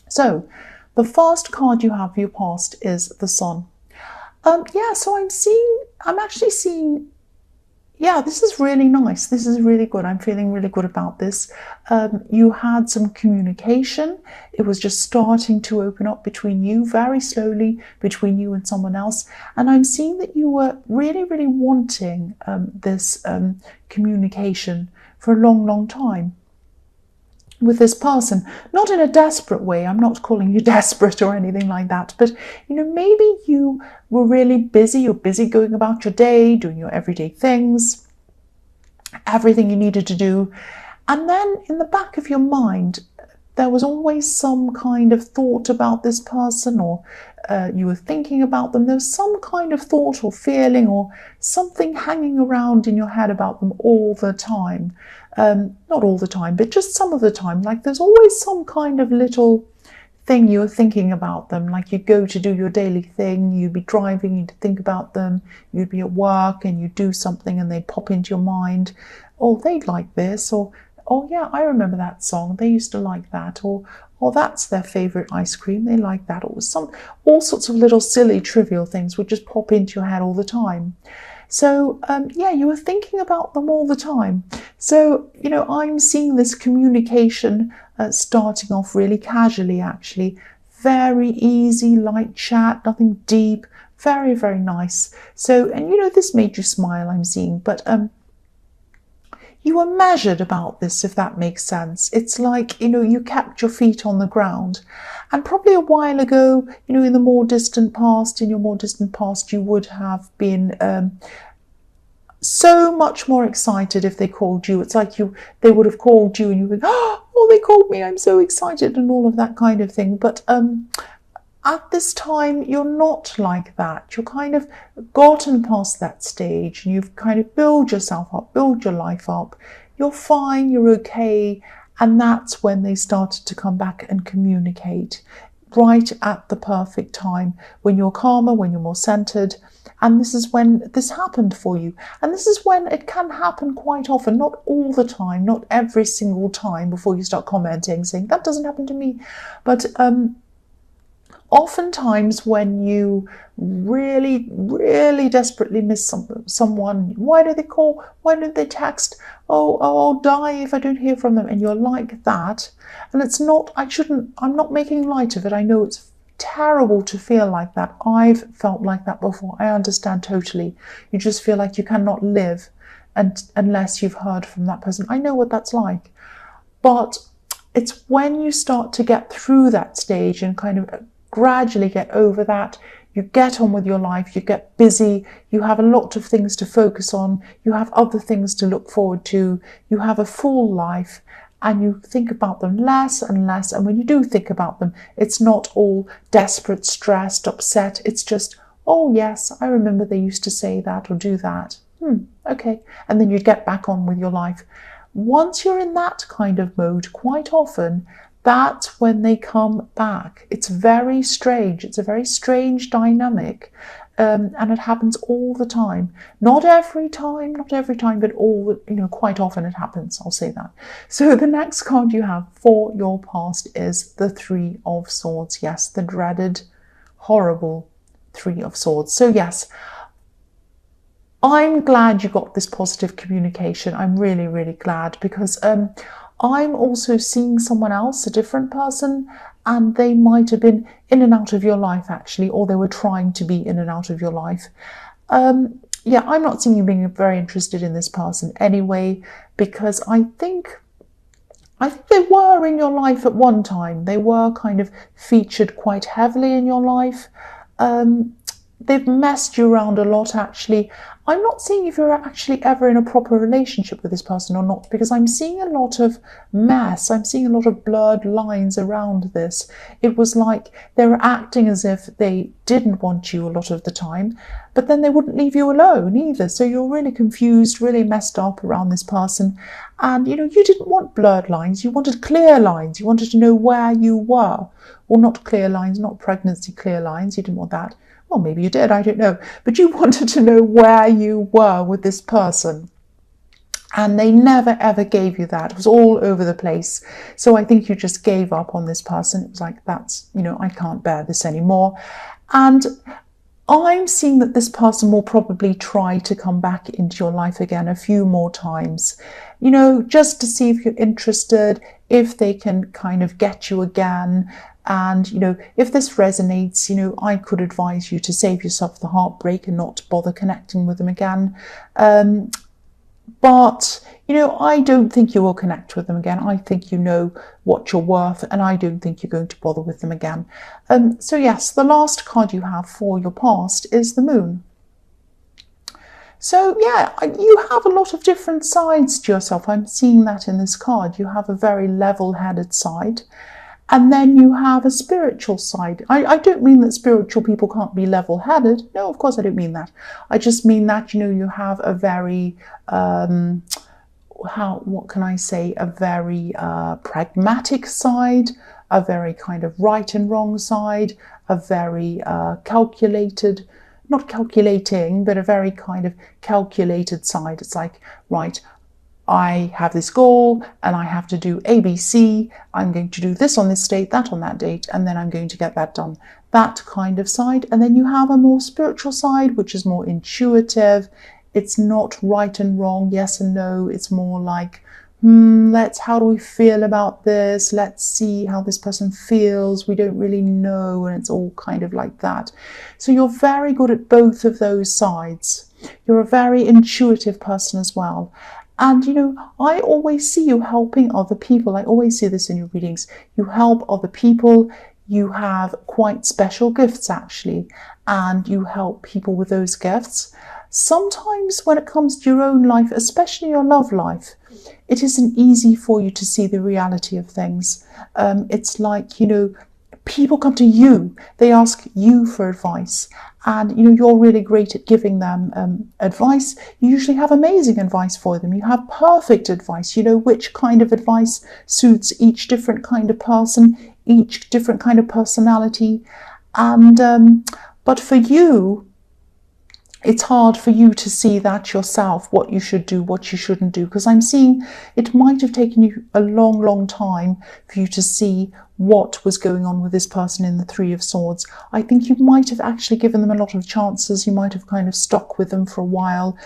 So the first card you have for your past is the Sun. Yeah, so I'm actually seeing, yeah, this is really nice. This is really good. I'm feeling really good about this. You had some communication. It was just starting to open up between you very slowly, between you and someone else. And I'm seeing that you were really, really wanting this communication for a long, long time with this person, not in a desperate way. I'm not calling you desperate or anything like that, but maybe you were really busy. You're busy going about your day, doing your everyday things, everything you needed to do, and then in the back of your mind there was always some kind of thought about this person, or you were thinking about them. There was some kind of thought or feeling or something hanging around in your head about them all the time. Not all the time, but just some of the time. Like there's always some kind of little thing you were thinking about them. Like you'd go to do your daily thing, you'd be driving, you'd think about them, you'd be at work and you'd do something and they'd pop into your mind. Oh, they'd like this, or oh yeah, I remember that song, they used to like that, or oh, that's their favourite ice cream, they like that, or all sorts of little silly trivial things would just pop into your head all the time. So yeah, you were thinking about them all the time. So I'm seeing this communication starting off really casually, actually, very easy, light chat, nothing deep, very, very nice. So, and this made you smile, I'm seeing, but you were measured about this, if that makes sense. It's like, you kept your feet on the ground. And probably a while ago, in the more distant past, you would have been so much more excited if they called you. It's like they would have called you and you would, oh, they called me, I'm so excited, and all of that kind of thing. But at this time, you're not like that. You're kind of gotten past that stage and you've kind of built yourself up, build your life up. You're fine, you're okay. And that's when they started to come back and communicate, right at the perfect time, when you're calmer, when you're more centered. And this is when this happened for you. And this is when it can happen quite often, not all the time, not every single time before you start commenting, saying, that doesn't happen to me. But oftentimes when you really, really desperately miss someone, why do they call? Why don't they text? Oh, I'll die if I don't hear from them. And you're like that. And it's not, I'm not making light of it. I know it's terrible to feel like that. I've felt like that before. I understand totally. You just feel like you cannot live unless you've heard from that person. I know what that's like. But it's when you start to get through that stage and kind of gradually get over that, you get on with your life, you get busy, you have a lot of things to focus on, you have other things to look forward to, you have a full life, and you think about them less and less. And when you do think about them, it's not all desperate, stressed, upset. It's just, oh yes, I remember they used to say that or do that. Okay. And then you get back on with your life. Once you're in that kind of mode, quite often, that's when they come back. It's very strange. It's a very strange dynamic. And it happens all the time. Not every time, but quite often it happens. I'll say that. So the next card you have for your past is the Three of Swords. Yes, the dreaded, horrible Three of Swords. So yes, I'm glad you got this positive communication. I'm really, really glad, because I'm also seeing someone else, a different person, and they might have been in and out of your life, actually, or they were trying to be in and out of your life. Yeah, I'm not seeing you being very interested in this person anyway, because I think they were in your life at one time. They were kind of featured quite heavily in your life. They've messed you around a lot, actually. I'm not seeing if you're actually ever in a proper relationship with this person or not, because I'm seeing a lot of mess. I'm seeing a lot of blurred lines around this. It was like they were acting as if they didn't want you a lot of the time, but then they wouldn't leave you alone either. So you're really confused, really messed up around this person. And, you didn't want blurred lines. You wanted clear lines. You wanted to know where you were. Well, not clear lines, not pregnancy clear lines. You didn't want that. Well, maybe you did, I don't know. But you wanted to know where you were with this person. And they never ever gave you that. It was all over the place. So I think you just gave up on this person. It was like, that's, you know, I can't bear this anymore. And I'm seeing that this person will probably try to come back into your life again a few more times, you know, just to see if you're interested, if they can kind of get you again. And, you know, if this resonates, you know, I could advise you to save yourself the heartbreak and not to bother connecting with them again. But, you know, I don't think you will connect with them again. I think you know what you're worth, and I don't think you're going to bother with them again. So yes, the last card you have for your past is the Moon. So yeah, you have a lot of different sides to yourself. I'm seeing that in this card. You have a very level-headed side. And then you have a spiritual side. I don't mean that spiritual people can't be level-headed. No, of course I don't mean that. I just mean that, you know, you have a very, what can I say, a very pragmatic side, a very kind of right and wrong side, a very calculated, not calculating, but a very kind of calculated side. It's like, right, I have this goal and I have to do ABC. I'm going to do this on this date, that on that date, and then I'm going to get that done. That kind of side. And then you have a more spiritual side, which is more intuitive. It's not right and wrong, yes and no. It's more like, how do we feel about this? Let's see how this person feels. We don't really know, and it's all kind of like that. So you're very good at both of those sides. You're a very intuitive person as well. And, you know, I always see you helping other people. I always see this in your readings. You help other people. You have quite special gifts, actually, and you help people with those gifts. Sometimes when it comes to your own life, especially your love life, it isn't easy for you to see the reality of things. It's like, you know, people come to you. They ask you for advice. And, you know, you're really great at giving them advice. You usually have amazing advice for them. You have perfect advice. You know which kind of advice suits each different kind of person, each different kind of personality. And but for you, it's hard for you to see that yourself, what you should do, what you shouldn't do, because I'm seeing it might have taken you a long, long time for you to see what was going on with this person in the Three of Swords. I think you might have actually given them a lot of chances. You might have kind of stuck with them for a while,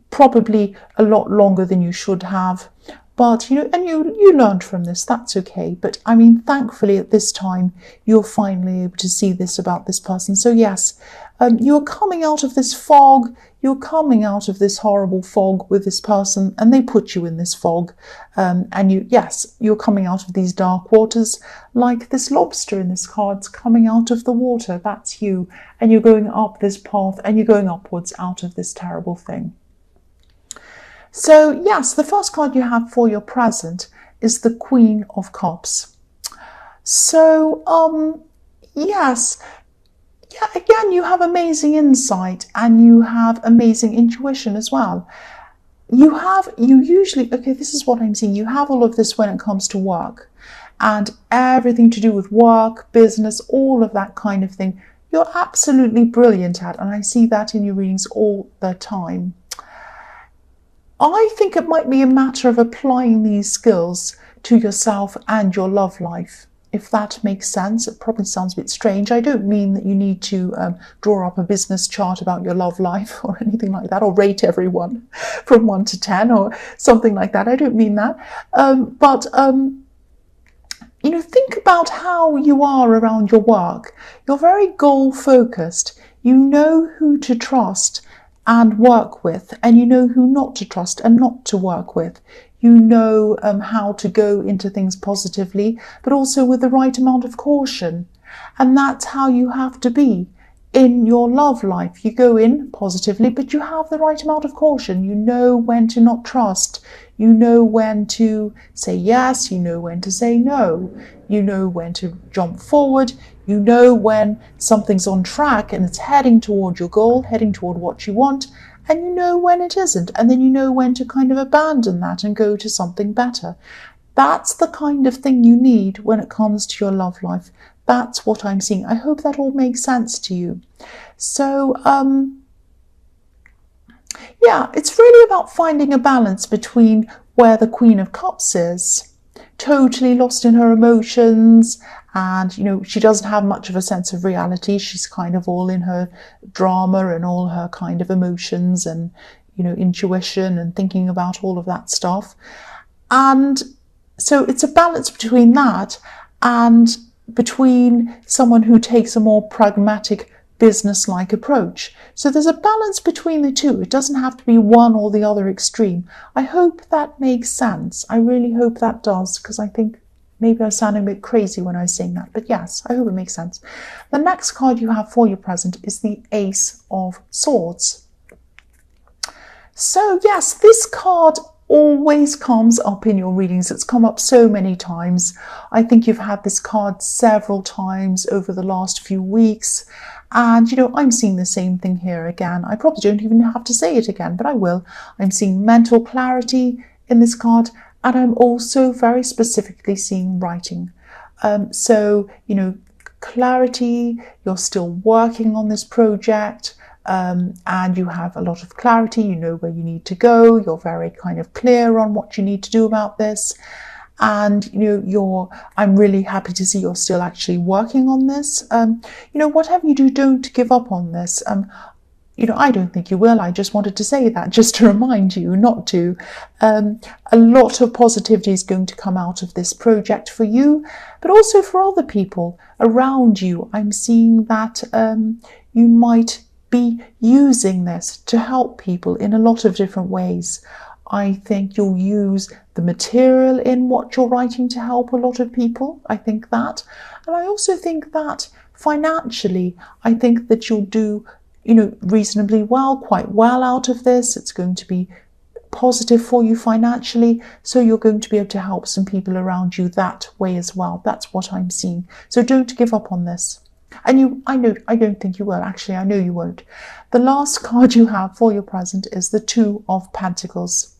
probably a lot longer than you should have. But, you know, and you learned from this, that's okay. But I mean, thankfully at this time, you're finally able to see this about this person. So yes, you're coming out of this fog, you're coming out of this horrible fog with this person, and they put you in this fog. And you're coming out of these dark waters like this lobster in this card's coming out of the water. That's you. And you're going up this path and you're going upwards out of this terrible thing. So yes, the first card you have for your present is the Queen of Cups. So yes, yeah, again, you have amazing insight and you have amazing intuition as well. You usually, okay, this is what I'm seeing. You have all of this when it comes to work and everything to do with work, business, all of that kind of thing. You're absolutely brilliant at, and I see that in your readings all the time. I think it might be a matter of applying these skills to yourself and your love life, if that makes sense. It probably sounds a bit strange. I don't mean that you need to draw up a business chart about your love life or anything like that, or rate everyone from 1 to 10 or something like that. I don't mean that. But you know, think about how you are around your work. You're very goal-focused. You know who to trust and work with, and you know who not to trust and not to work with. You know how to go into things positively, but also with the right amount of caution. And that's how you have to be in your love life. You go in positively, but you have the right amount of caution. You know when to not trust. You know when to say yes. You know when to say no. You know when to jump forward. You know when something's on track and it's heading toward your goal, heading toward what you want, and you know when it isn't. And then you know when to kind of abandon that and go to something better. That's the kind of thing you need when it comes to your love life. That's what I'm seeing. I hope that all makes sense to you. So, yeah, it's really about finding a balance between where the Queen of Cups is, totally lost in her emotions, and, you know, she doesn't have much of a sense of reality. She's kind of all in her drama and all her kind of emotions and, you know, intuition and thinking about all of that stuff. And so it's a balance between that and between someone who takes a more pragmatic, business-like approach. So there's a balance between the two. It doesn't have to be one or the other extreme. I hope that makes sense. I really hope that does, because I think maybe I was sounding a bit crazy when I was saying that. But yes, I hope it makes sense. The next card you have for your present is the Ace of Swords. So yes, this card always comes up in your readings. It's come up so many times. I think you've had this card several times over the last few weeks. And, you know, I'm seeing the same thing here again. I probably don't even have to say it again, but I will. I'm seeing mental clarity in this card, and I'm also very specifically seeing writing. So, you know, clarity, you're still working on this project, and you have a lot of clarity, you know where you need to go, you're very kind of clear on what you need to do about this. And, you know, I'm really happy to see you're still actually working on this. You know, whatever you do, don't give up on this. You know, I don't think you will. I just wanted to say that just to remind you not to. A lot of positivity is going to come out of this project for you, but also for other people around you. I'm seeing that you might be using this to help people in a lot of different ways. I think you'll use the material in what you're writing to help a lot of people. I think that. And I also think that financially, I think that you'll do, you know, reasonably well, quite well out of this. It's going to be positive for you financially. So you're going to be able to help some people around you that way as well. That's what I'm seeing. So don't give up on this. And I don't think you will. Actually, I know you won't. The last card you have for your present is the Two of Pentacles.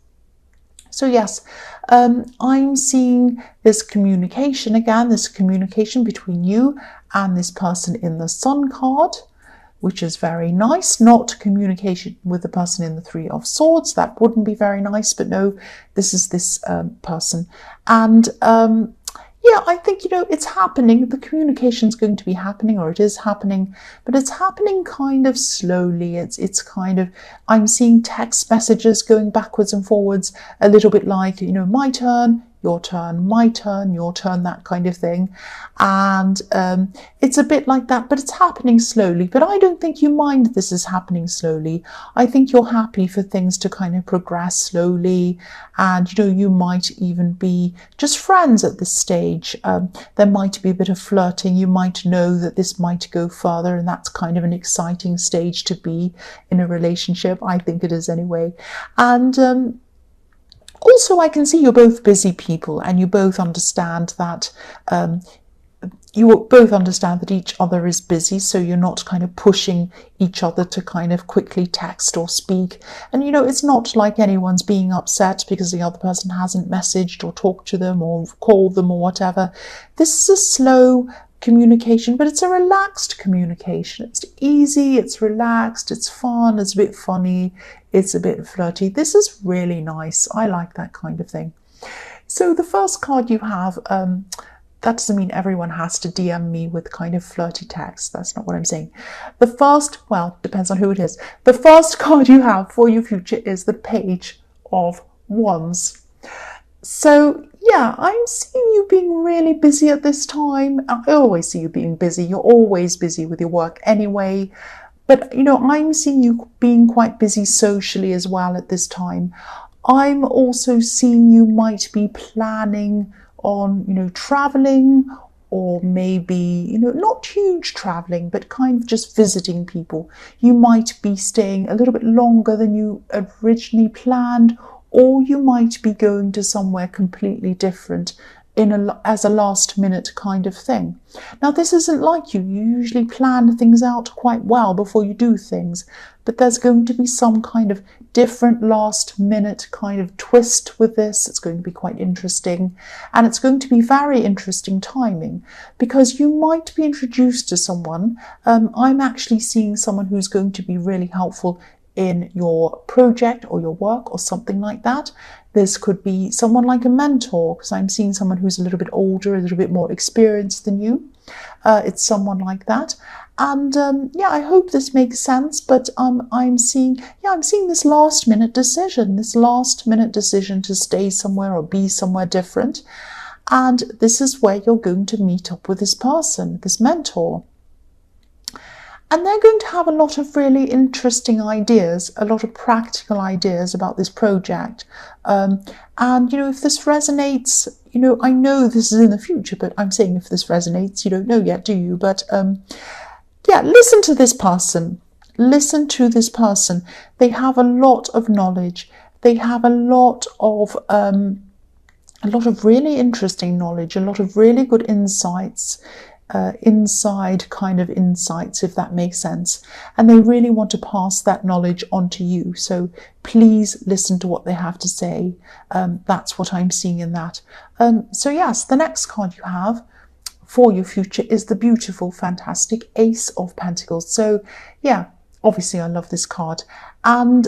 So yes, I'm seeing this communication again, this communication between you and this person in the Sun card, which is very nice. Not communication with the person in the Three of Swords. That wouldn't be very nice, but no, this is this person. And yeah, I think, you know, it's happening. The communication's going to be happening, or it is happening, but it's happening kind of slowly. It's kind of, I'm seeing text messages going backwards and forwards, a little bit like, you know, my turn, your turn, my turn, your turn, that kind of thing. And it's a bit like that, but it's happening slowly. But I don't think you mind this is happening slowly. I think you're happy for things to kind of progress slowly. And, you know, you might even be just friends at this stage. There might be a bit of flirting. You might know that this might go further, and that's kind of an exciting stage to be in a relationship. I think it is anyway. And also, I can see you're both busy people, and you both understand that each other is busy, so you're not kind of pushing each other to kind of quickly text or speak. And, you know, it's not like anyone's being upset because the other person hasn't messaged or talked to them or called them or whatever. This is a slow communication, but it's a relaxed communication. It's easy, it's relaxed, it's fun, it's a bit funny, it's a bit flirty. This is really nice. I like that kind of thing. So the first card you have, that doesn't mean everyone has to DM me with kind of flirty text. That's not what I'm saying. The first, well, depends on who it is. The first card you have for your future is the Page of Wands. So yeah, I'm seeing you being really busy at this time. I always see you being busy. You're always busy with your work anyway. But, you know, I'm seeing you being quite busy socially as well at this time. I'm also seeing you might be planning on, you know, traveling, or maybe, you know, not huge traveling, but kind of just visiting people. You might be staying a little bit longer than you originally planned, or you might be going to somewhere completely different as a last minute kind of thing. Now, this isn't like you. You usually plan things out quite well before you do things, but there's going to be some kind of different last minute kind of twist with this. It's going to be quite interesting, and it's going to be very interesting timing, because you might be introduced to someone. I'm actually seeing someone who's going to be really helpful in your project or your work or something like that. This could be someone like a mentor, because I'm seeing someone who's a little bit older, a little bit more experienced than you. It's someone like that. And yeah, I hope this makes sense, but I'm seeing this last minute decision to stay somewhere or be somewhere different. And this is where you're going to meet up with this person, this mentor. And they're going to have a lot of really interesting ideas, a lot of practical ideas about this project. And, if this resonates, I know this is in the future, but I'm saying if this resonates, you don't know yet, do you? But yeah, listen to this person. Listen to this person. They have a lot of knowledge. They have a lot of really interesting knowledge, a lot of really good insights. Inside kind of insights, if that makes sense, and they really want to pass that knowledge on to you, so please listen to what they have to say. That's what I'm seeing in that. So yes, the next card you have for your future is the beautiful, fantastic Ace of Pentacles. So yeah, obviously I love this card, and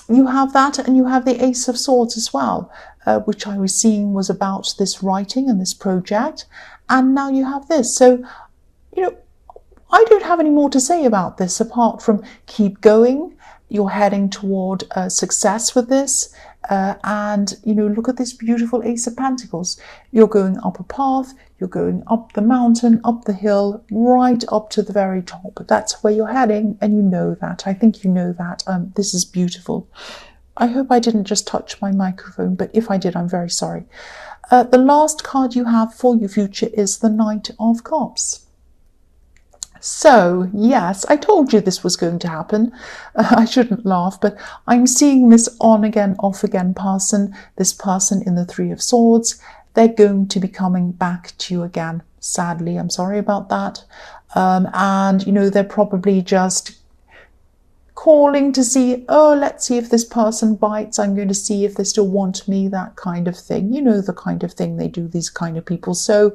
you have that, and you have the Ace of Swords as well, which I was seeing was about this writing and this project. And now you have this. So, I don't have any more to say about this apart from keep going. You're heading toward success with this. And, look at this beautiful Ace of Pentacles. You're going up a path. You're going up the mountain, up the hill, right up to the very top. That's where you're heading. And you know that. I think you know that. This is beautiful. I hope I didn't just touch my microphone, but if I did, I'm very sorry. The last card you have for your future is the Knight of Cups. So, yes, I told you this was going to happen. I shouldn't laugh, but I'm seeing this on again, off again person, this person in the Three of Swords. They're going to be coming back to you again. Sadly, I'm sorry about that. And, they're probably just calling to see, oh, let's see if this person bites. I'm going to see if they still want me, that kind of thing. The kind of thing they do, these kind of people. So,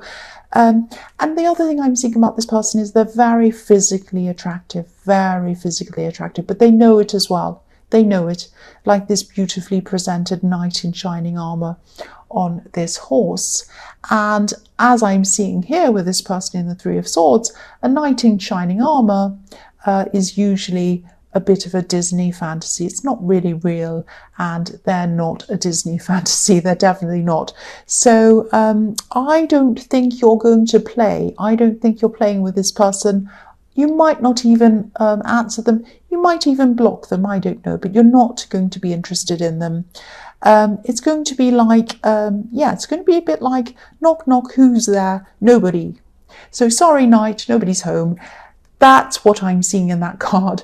and the other thing I'm seeing about this person is they're very physically attractive, but they know it as well. They know it, like this beautifully presented knight in shining armor on this horse. And as I'm seeing here with this person in the Three of Swords, a knight in shining armor is usually a bit of a Disney fantasy. It's not really real, and they're not a Disney fantasy. They're definitely not. So I don't think you're going to play. I don't think you're playing with this person. You might not even answer them. You might even block them. I don't know, but you're not going to be interested in them. It's going to be like, it's going to be a bit like knock, knock, who's there? Nobody. So sorry, knight, nobody's home. That's what I'm seeing in that card.